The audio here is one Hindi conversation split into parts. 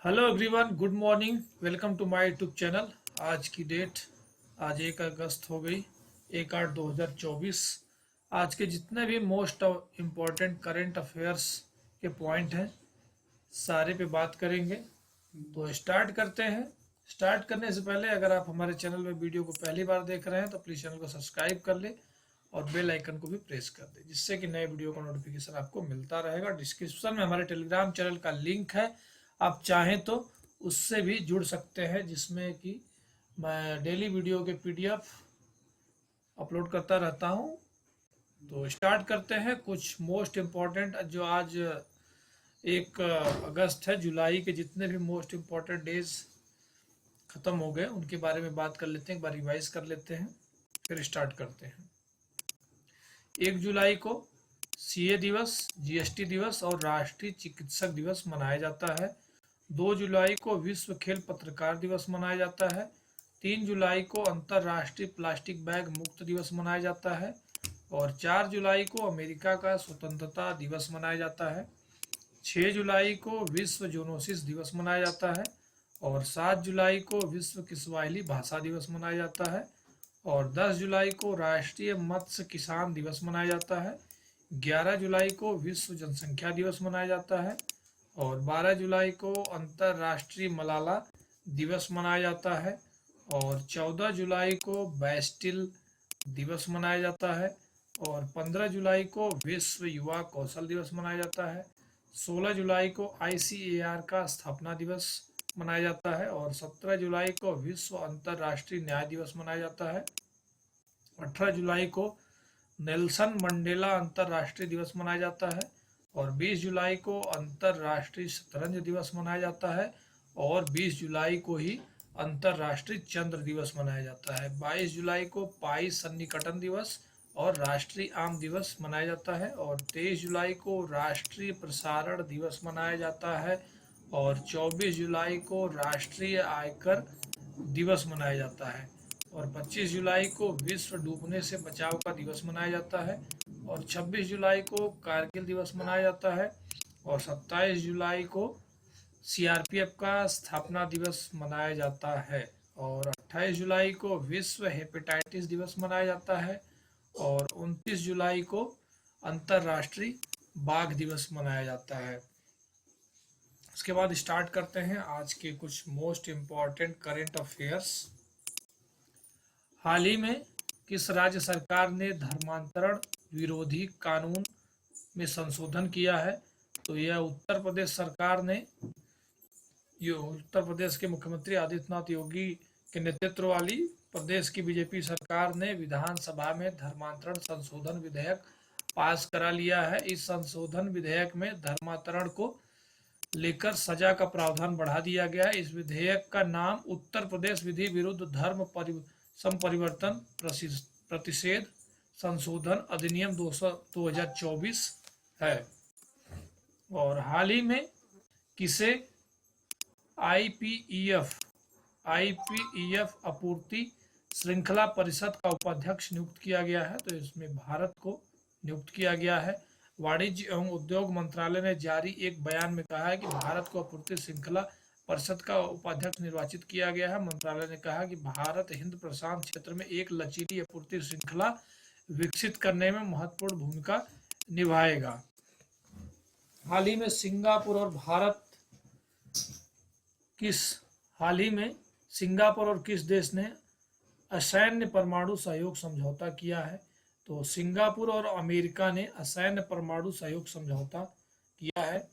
Hello everyone, good morning. Welcome to my YouTube channel. आज की डेट आज 1 अगस्त हो गई, 1/8/2024। आज के जितने भी मोस्ट इम्पोर्टेंट करंट अफेयर्स के पॉइंट हैं सारे पे बात करेंगे। तो स्टार्ट करते हैं। स्टार्ट करने से पहले अगर आप हमारे चैनल में वीडियो को पहली बार देख रहे हैं तो प्लीज़ चैनल को सब्सक्राइब कर ले और बेल आइकन को भी प्रेस कर दे, जिससे कि नए वीडियो का नोटिफिकेशन आपको मिलता रहेगा। डिस्क्रिप्शन में हमारे टेलीग्राम चैनल का लिंक है, आप चाहें तो उससे भी जुड़ सकते हैं, जिसमें कि मैं डेली वीडियो के पीडीएफ अपलोड करता रहता हूं। तो स्टार्ट करते हैं। कुछ मोस्ट इम्पॉर्टेंट जो आज 1 अगस्त है, जुलाई के जितने भी मोस्ट इम्पॉर्टेंट डेज ख़त्म हो गए उनके बारे में बात कर लेते हैं, एक बार रिवाइज कर लेते हैं, फिर स्टार्ट करते हैं। 1 जुलाई को सीए दिवस, जीएसटी दिवस और राष्ट्रीय चिकित्सक दिवस मनाया जाता है। 2 जुलाई को विश्व खेल पत्रकार दिवस मनाया जाता है। 3 जुलाई को अंतर्राष्ट्रीय प्लास्टिक बैग मुक्त दिवस मनाया जाता है। और 4 जुलाई को अमेरिका का स्वतंत्रता दिवस मनाया जाता है। 6 जुलाई को विश्व जूनोसिस दिवस मनाया जाता है। और 7 जुलाई को विश्व किस्वाहिली भाषा दिवस मनाया जाता है। और 10 जुलाई को राष्ट्रीय मत्स्य किसान दिवस मनाया जाता है। 11 जुलाई को विश्व जनसंख्या दिवस मनाया जाता है। और 12 जुलाई को अंतर्राष्ट्रीय मलाला दिवस मनाया जाता है। और 14 जुलाई को बैस्टिल दिवस मनाया जाता है। और 15 जुलाई को विश्व युवा कौशल दिवस मनाया जाता है। 16 जुलाई को ICAR का स्थापना दिवस मनाया जाता है। और 17 जुलाई को विश्व अंतर्राष्ट्रीय न्याय दिवस मनाया जाता है। 18 जुलाई को नेल्सन मंडेला अंतर्राष्ट्रीय दिवस मनाया जाता है। और 20 जुलाई को अंतर्राष्ट्रीय शतरंज दिवस मनाया जाता है। और 20 जुलाई को ही अंतर्राष्ट्रीय चंद्र दिवस मनाया जाता है। 22 जुलाई को पाई सन्निकटन दिवस और राष्ट्रीय आम दिवस मनाया जाता है। और 23 जुलाई को राष्ट्रीय प्रसारण दिवस मनाया जाता है। और 24 जुलाई को राष्ट्रीय आयकर दिवस मनाया जाता है। और 25 जुलाई को विश्व डूबने से बचाव का दिवस मनाया जाता है। और 26 जुलाई को कारगिल दिवस मनाया जाता है। और 27 जुलाई को CRPF का स्थापना दिवस मनाया जाता है। और 28 जुलाई को विश्व हेपेटाइटिस दिवस मनाया जाता है। और 29 जुलाई को अंतर्राष्ट्रीय बाघ दिवस मनाया जाता है। उसके बाद स्टार्ट करते हैं आज के कुछ मोस्ट इम्पॉर्टेंट करेंट अफेयर्स। हाल ही में किस राज्य सरकार ने धर्मांतरण विरोधी कानून में संशोधन किया है? तो यह उत्तर प्रदेश सरकार ने, ये उत्तर प्रदेश के मुख्यमंत्री आदित्यनाथ योगी के नेतृत्व वाली प्रदेश की बीजेपी सरकार ने विधानसभा में धर्मांतरण संशोधन विधेयक पास करा लिया है। इस संशोधन विधेयक में धर्मांतरण को लेकर सजा का प्रावधान बढ़ा दिया गया है। इस विधेयक का नाम उत्तर प्रदेश विधि विरुद्ध धर्म संपरिवर्तन प्रतिषेध संशोधन अधिनियम 2024 है। और हाल ही में किसे IPEF आपूर्ति श्रृंखला परिषद का उपाध्यक्ष नियुक्त किया गया है? तो इसमें भारत को नियुक्त किया गया है। वाणिज्य एवं उद्योग मंत्रालय ने जारी एक बयान में कहा है कि भारत को आपूर्ति श्रृंखला परिषद का उपाध्यक्ष निर्वाचित किया गया है। मंत्रालय ने कहा कि भारत हिंद प्रशांत क्षेत्र में एक लचीली आपूर्ति श्रृंखला विकसित करने में महत्वपूर्ण भूमिका निभाएगा। हाल ही में सिंगापुर और किस देश ने असैन्य परमाणु सहयोग समझौता किया है? तो सिंगापुर और अमेरिका ने असैन्य परमाणु सहयोग समझौता किया है।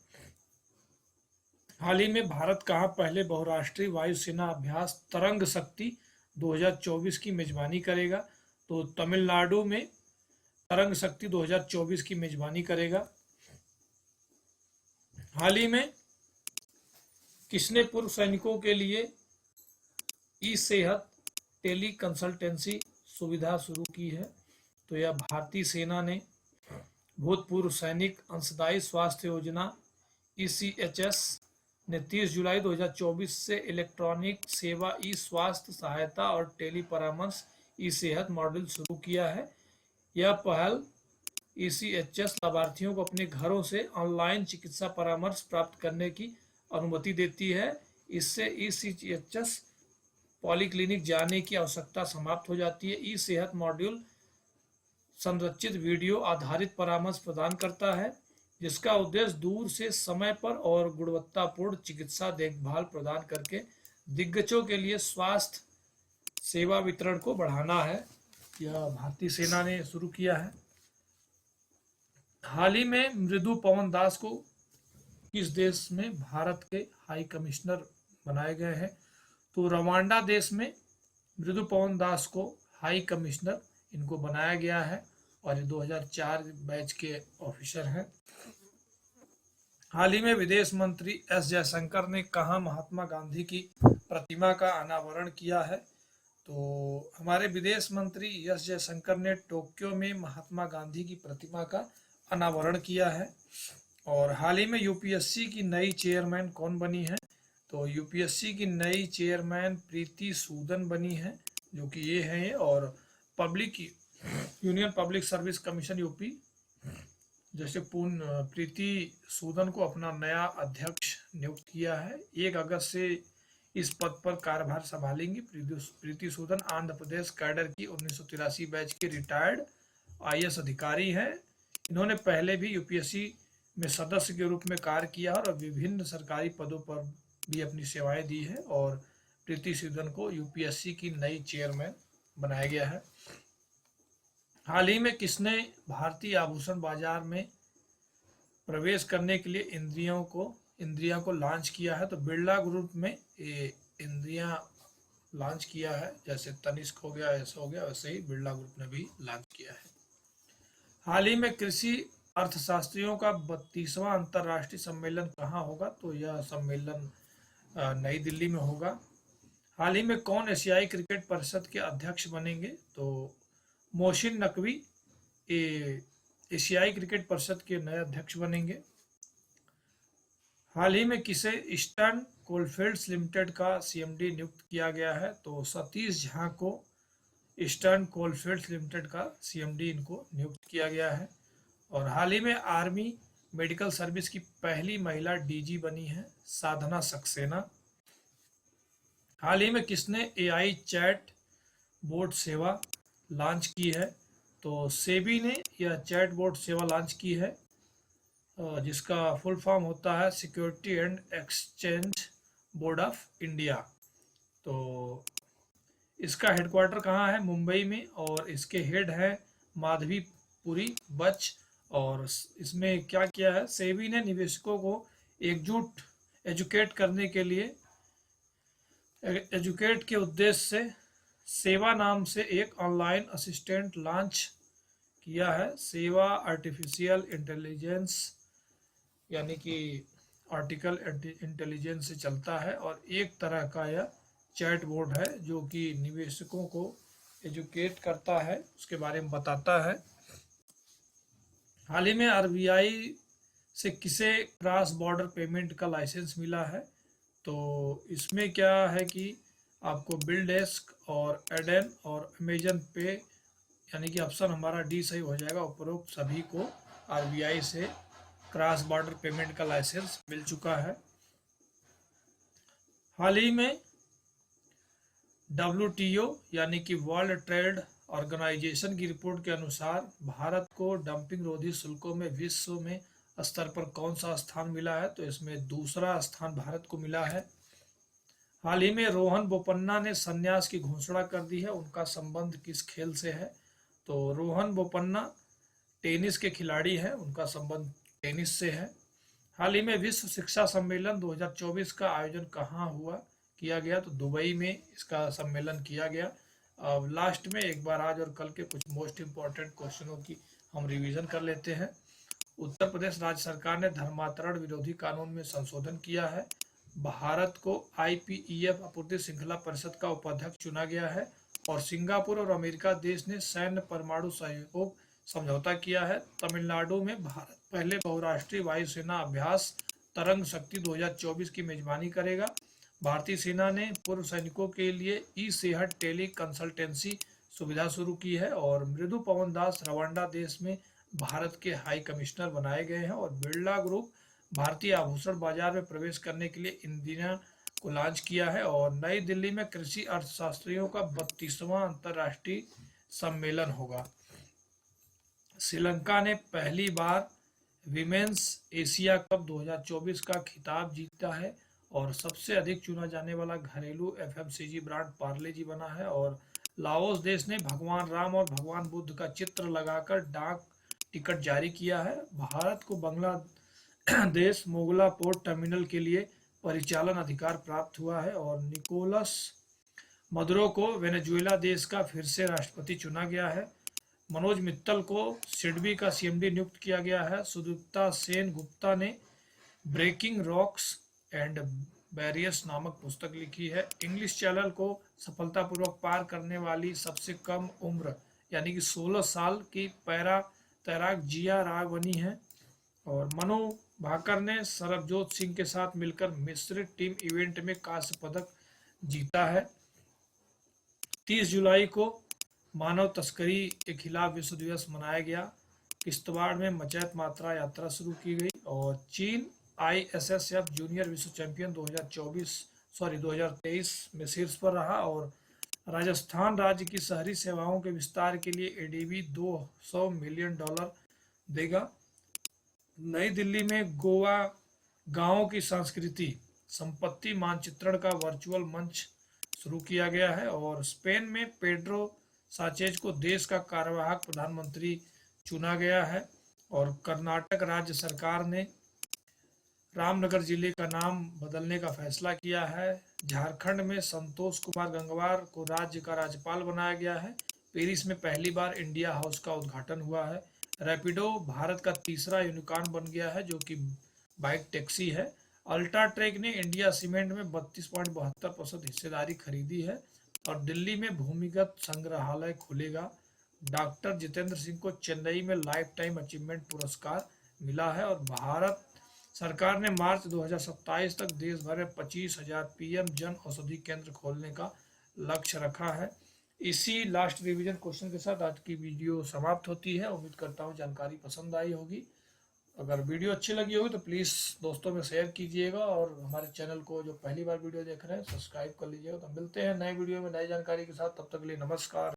हाल ही में भारत कहाँ पहले बहुराष्ट्रीय वायुसेना अभ्यास तरंग शक्ति 2024 की मेजबानी करेगा? तो तमिलनाडु में तरंग शक्ति 2024 की मेजबानी करेगा। हाल ही में किसने पूर्व सैनिकों के लिए ई-सेहत टेली कंसल्टेंसी सुविधा शुरू की है? तो यह भारतीय सेना ने भूतपूर्व सैनिक अंशदायी स्वास्थ्य योजना ECHS ने 30 जुलाई 2024 से इलेक्ट्रॉनिक सेवा स्वास्थ्य सहायता और टेली परामर्श सेहत मॉडल शुरू किया है। यह पहल ECHS लाभार्थियों को अपने घरों से ऑनलाइन चिकित्सा परामर्श प्राप्त करने की अनुमति देती है। इससे ECHS पॉलीक्लिनिक जाने की आवश्यकता समाप्त हो जाती है। ई सेहत मॉड्यूल संरचित वीडियो आधारित परामर्श प्रदान करता है, जिसका उद्देश्य दूर से समय पर और गुणवत्तापूर्ण चिकित्सा देखभाल प्रदान करके दिग्गजों के लिए स्वास्थ्य सेवा वितरण को बढ़ाना है। यह भारतीय सेना ने शुरू किया है। हाल ही में मृदु पवन दास को किस देश में भारत के हाई कमिश्नर बनाए गए हैं? तो रवांडा देश में मृदु पवन दास को हाई कमिश्नर इनको बनाया गया है और ये 2004 बैच के ऑफिसर हैं। हाल ही में विदेश मंत्री एस जयशंकर ने कहाँ महात्मा गांधी की प्रतिमा का अनावरण किया है? तो हमारे विदेश मंत्री एस जयशंकर ने टोक्यो में महात्मा गांधी की प्रतिमा का अनावरण किया है। और हाल ही में यूपीएससी की नई चेयरमैन कौन बनी है? तो यूपीएससी की नई चेयरमैन प्रीति सूदन बनी है, जो कि ये है। और union public service commission UP जैसे प्रीति सूदन को अपना नया अध्यक्ष नियुक्त किया है। 1 अगस्त से इस पद पर कार्यभार संभालेंगी। प्रीति सूदन आंध्र प्रदेश कैडर की 1983 बैच की रिटायर्ड IAS अधिकारी हैं। इन्होंने पहले भी यूपीएससी में सदस्य के रूप में कार्य किया और विभिन्न सरकारी पदों पर भी अपनी सेवाएं दी है। और प्रीति सूदन को यूपीएससी की नई चेयरमैन बनाया गया है। हाल ही में किसने भारतीय आभूषण बाजार में प्रवेश करने के लिए इंद्रियां को लॉन्च किया है? तो बिरला ग्रुप में ये इंद्रियां लॉन्च किया है। जैसे तनिष्क हो गया, ऐसा हो गया, वैसे ही बिरला ग्रुप ने भी लॉन्च किया है। हाल ही में कृषि अर्थशास्त्रियों का 32वां अंतर्राष्ट्रीय सम्मेलन कहाँ होगा? तो यह सम्मेलन नई दिल्ली में होगा। हाल ही में कौन एशियाई क्रिकेट परिषद के अध्यक्ष बनेंगे? तो मोहसिन नकवी एशियाई क्रिकेट परिषद के नए अध्यक्ष बनेंगे। हाल ही में किसे ईस्टर्न कोलफील्ड्स लिमिटेड का CMD नियुक्त किया गया है? तो सतीश झा को ईस्टर्न कोलफील्ड्स लिमिटेड का CMD इनको नियुक्त किया गया है। और हाल ही में आर्मी मेडिकल सर्विस की पहली महिला DG बनी है, साधना सक्सेना। हाल ही में किसने AI चैट बोट सेवा लॉन्च की है? तो सेबी ने यह चैट बोट सेवा लॉन्च की है, जिसका फुल फॉर्म होता है security and exchange board of India. तो इसका हेडक्वार्टर कहाँ है? मुंबई में। और इसके हेड है माधवीपुरी बच। और इसमें क्या किया है? सेबी ने निवेशकों को एजुकेट करने के लिए एजुकेट के उद्देश्य से सेवा नाम से एक ऑनलाइन असिस्टेंट लॉन्च किया है। सेवा आर्टिफिशियल इंटेलिजेंस यानी कि आर्टिकल इंटेलिजेंस से चलता है और एक तरह का यह चैट बोर्ड है जो कि निवेशकों को एजुकेट करता है, उसके बारे में बताता है। हाल ही में RBI से किसे क्रॉस बॉर्डर पेमेंट का लाइसेंस मिला है? तो इसमें क्या है कि आपको बिलडेस्क और एडेन और अमेजन पे यानी कि ऑप्शन हमारा D सही हो जाएगा। उपरोक्त सभी को RBI से क्रॉस बॉर्डर पेमेंट का लाइसेंस मिल चुका है। हाल ही में WTO यानी कि वर्ल्ड ट्रेड ऑर्गेनाइजेशन की रिपोर्ट के अनुसार भारत को डंपिंग रोधी शुल्कों में विश्व में स्तर पर कौन सा स्थान मिला है? तो इसमें दूसरा स्थान भारत को मिला है। हाल ही में रोहन बोपन्ना ने संन्यास की घोषणा कर दी है। उनका संबंध किस खेल से है? तो रोहन बोपन्ना टेनिस के खिलाड़ी हैं, उनका संबंध टेनिस से है। हाल ही में विश्व शिक्षा सम्मेलन 2024 का आयोजन कहाँ किया गया? तो दुबई में इसका सम्मेलन किया गया। अब लास्ट में एक बार आज और कल के कुछ मोस्ट इम्पोर्टेंट क्वेश्चनों की हम रिवीजन कर लेते हैं। उत्तर प्रदेश राज्य सरकार ने धर्मांतरण विरोधी कानून में संशोधन किया है। भारत को IPEF आपूर्ति श्रृंखला परिषद का उपाध्यक्ष चुना गया है। और सिंगापुर और अमेरिका देश ने सैन्य परमाणु सहयोग समझौता किया है। तमिलनाडु में भारत पहले बहुराष्ट्रीय वायुसेना अभ्यास तरंग शक्ति 2024 की मेजबानी करेगा। भारतीय सेना ने पूर्व सैनिकों के लिए ई-सेहत टेली कंसल्टेंसी सुविधा शुरू की है। और मृदु पवन दास रवांडा देश में भारत के हाई कमिश्नर बनाए गए हैं। और बिरला ग्रुप भारतीय आभूषण बाजार में प्रवेश करने के लिए इंडिया को लॉन्च किया है। और नई दिल्ली में कृषि अर्थशास्त्रियों का 32वां अंतर्राष्ट्रीय सम्मेलन होगा। श्रीलंका ने पहली बार विमेंस एशिया कप 2024 का खिताब जीता है। और सबसे अधिक चुना जाने वाला घरेलू एफएमसीजी ब्रांड पार्ले जी बना है। और लाओस देश ने भगवान राम और भगवान बुद्ध का चित्र लगाकर डाक टिकट जारी किया है। भारत को बांग्लादेश मोगला पोर्ट टर्मिनल के लिए परिचालन अधिकार प्राप्त हुआ है। और निकोलस मदुरो को वेनेजुएला देश का फिर से राष्ट्रपति चुना गया है। मनोज मित्तल को सिडबी का सीएमडी नियुक्त किया गया है। सुदीप्ता सेन गुप्ता ने ब्रेकिंग रॉक्स एंड बैरियर्स नामक पुस्तक लिखी है। इंग्लिश चैनल को सफलतापूर्वक पार करने वाली सबसे कम उम्र यानी कि 16 साल की पैरा तैराक जिया राघवनी है। और मनु भाकर ने सरबजोत सिंह के साथ मिलकर मिश्रित टीम इवेंट में कांस्य पदक जीता है। 30 जुलाई को मानव तस्करी के खिलाफ विश्व दिवस मनाया गया। किश्तवाड़ में मचैत मात्रा यात्रा शुरू की गई। और चीन ISSF जूनियर विश्व चैंपियन 2023 में शीर्ष पर रहा। और राजस्थान राज्य की शहरी सेवाओं के विस्तार के लिए ADB $200 मिलियन देगा। नई दिल्ली में गोवा गांवों की संस्कृति संपत्ति मानचित्रण का वर्चुअल मंच शुरू किया गया है। और स्पेन में पेड्रो साचेज को देश का कार्यवाहक प्रधानमंत्री चुना गया है। और कर्नाटक राज्य सरकार ने रामनगर जिले का नाम बदलने का फैसला किया है। झारखंड में संतोष कुमार गंगवार को राज्य का राज्यपाल बनाया गया है। पेरिस में पहली बार इंडिया हाउस का उद्घाटन हुआ है। रैपिडो भारत का तीसरा यूनिकॉर्न बन गया है जो कि बाइक टैक्सी है। अल्ट्राटेक ने इंडिया सीमेंट में 32.72% हिस्सेदारी खरीदी है। और दिल्ली में भूमिगत संग्रहालय खुलेगा। डॉक्टर जितेंद्र सिंह को चेन्नई में लाइफ टाइम अचीवमेंट पुरस्कार मिला है। और भारत सरकार ने मार्च 2027 तक देश भर में 25,000 PM जन औषधि केंद्र खोलने का लक्ष्य रखा है। इसी लास्ट रिवीजन क्वेश्चन के साथ आज की वीडियो समाप्त होती है। उम्मीद करता हूँ जानकारी पसंद आई होगी। अगर वीडियो अच्छी लगी होगी तो प्लीज़ दोस्तों में शेयर कीजिएगा। और हमारे चैनल को जो पहली बार वीडियो देख रहे हैं सब्सक्राइब कर लीजिएगा। तो मिलते हैं नए वीडियो में नई जानकारी के साथ। तब तक के लिए नमस्कार।